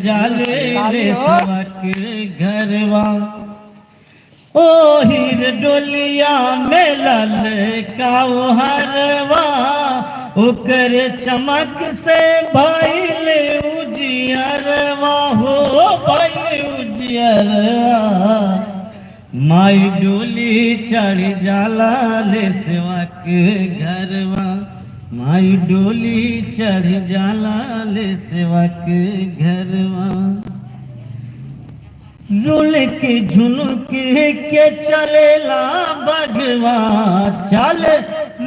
जाले ले सबक घरवा ओ हीर डोलिया में लाल काऊ हरवा ओकर चमक से भइले उजियरवा हो भइले उजियरवा माई डोली चढ़ जाला ले सेवक घरवा माई डोली चढ़ जाला ले सेवक घरवा रुल के झुनुक के चलेला बगवा चल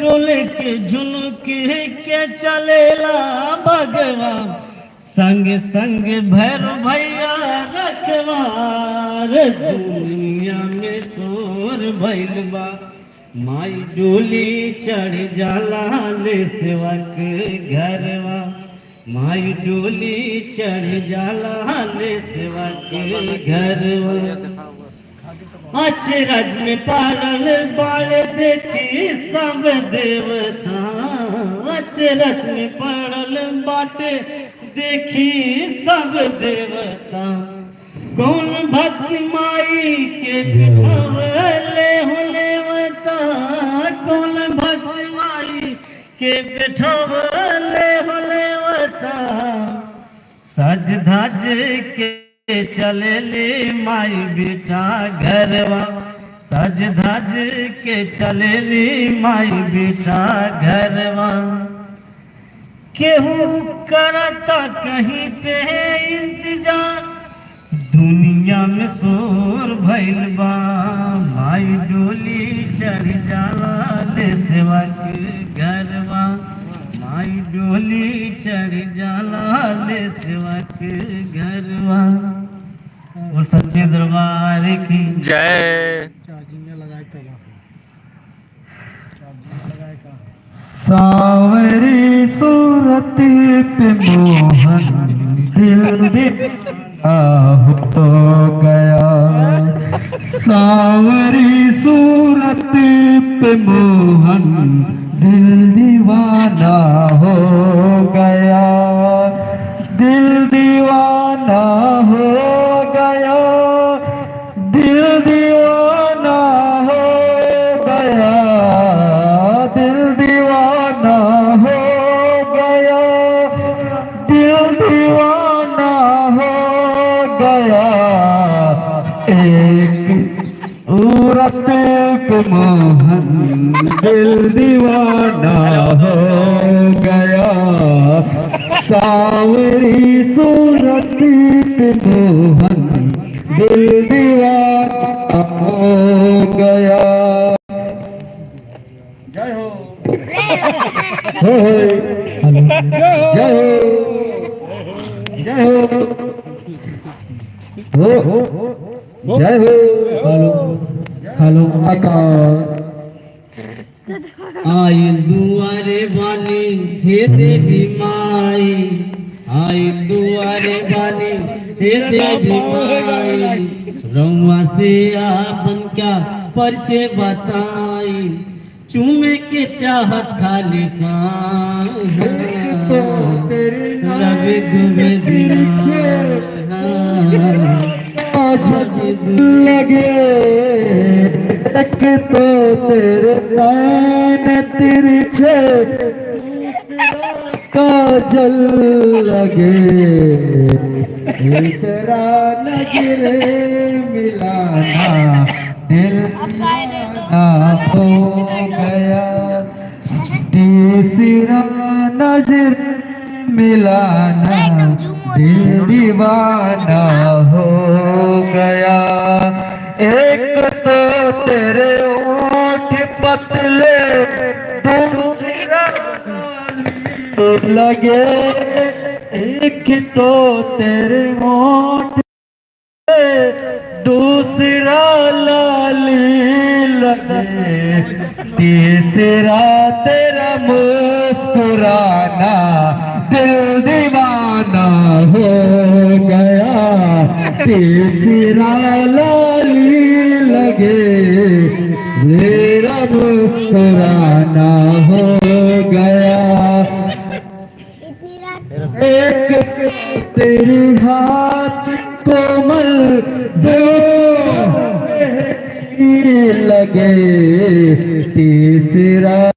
रुल के झुनुक के चलेला बगवा संग संग भैर भैया रखवार दुनिया में शोर भइल बा माई डोली चढ़ जाला ले सेवक घरवा माई डोली चढ़ जाला ले सेवक घरवा अचरज में पड़ल बाड़ देखी सब देवता अचरज में पड़ल बाटे देखी सब देवता कौन भक्त माई के बिठवले होलेवता कौन भक्त माई के बिठवले होलेवता सज धज के चले ले माई बेटा घरवा सज धज के चले ले माई बेटा घरवा केहू करता कहीं पे इंतजार दुनिया में शोर भइल बा माई डोली चढ़ जाला ले सेवक घरवा माई डोली चढ़ जाला ले सेवक घरवा और सच्चे दरबार की जय। सावरी सूरत पे मोहन दिल दीवाना हो गया सावरी सूरत पे मोहन दिल दीवाना हो गया दिल दीवाना हो गया दिल दीवाना हो गया दिल दीवाना हो गया दिल दीवाना हो गया एक औरत पे मोहन दिल दीवाना हो गया सावरी सूरत पे मोहन दिल दीवाना हो गया। जय हो जय हो जय हो हेलो आकाश आई दुआरे बानी हे देवी माई आई दुआरे बानी हे देवी माई रउआ से आपन क्या परिचय बताई चूमे के चाहत खाली रवि दुबे लगे तक तो तेरे नैन तिरछे काजल लगे तेरा नजरे मिलाना दिल हो गया तीसरा नजर मिलाना दिल दीवाना हो गया एक तो तेरे ओठ पतले दूसरा लगे एक तो तेरे ओठ दूसरा लाली लगे तीसरा तेरा मुस्कुराना दिल दीवाना हो गया तीसरा लाली लगे मेरा मुस्कुराना हो गया एक तेरे हाथ कोमल जो लगे तीसरा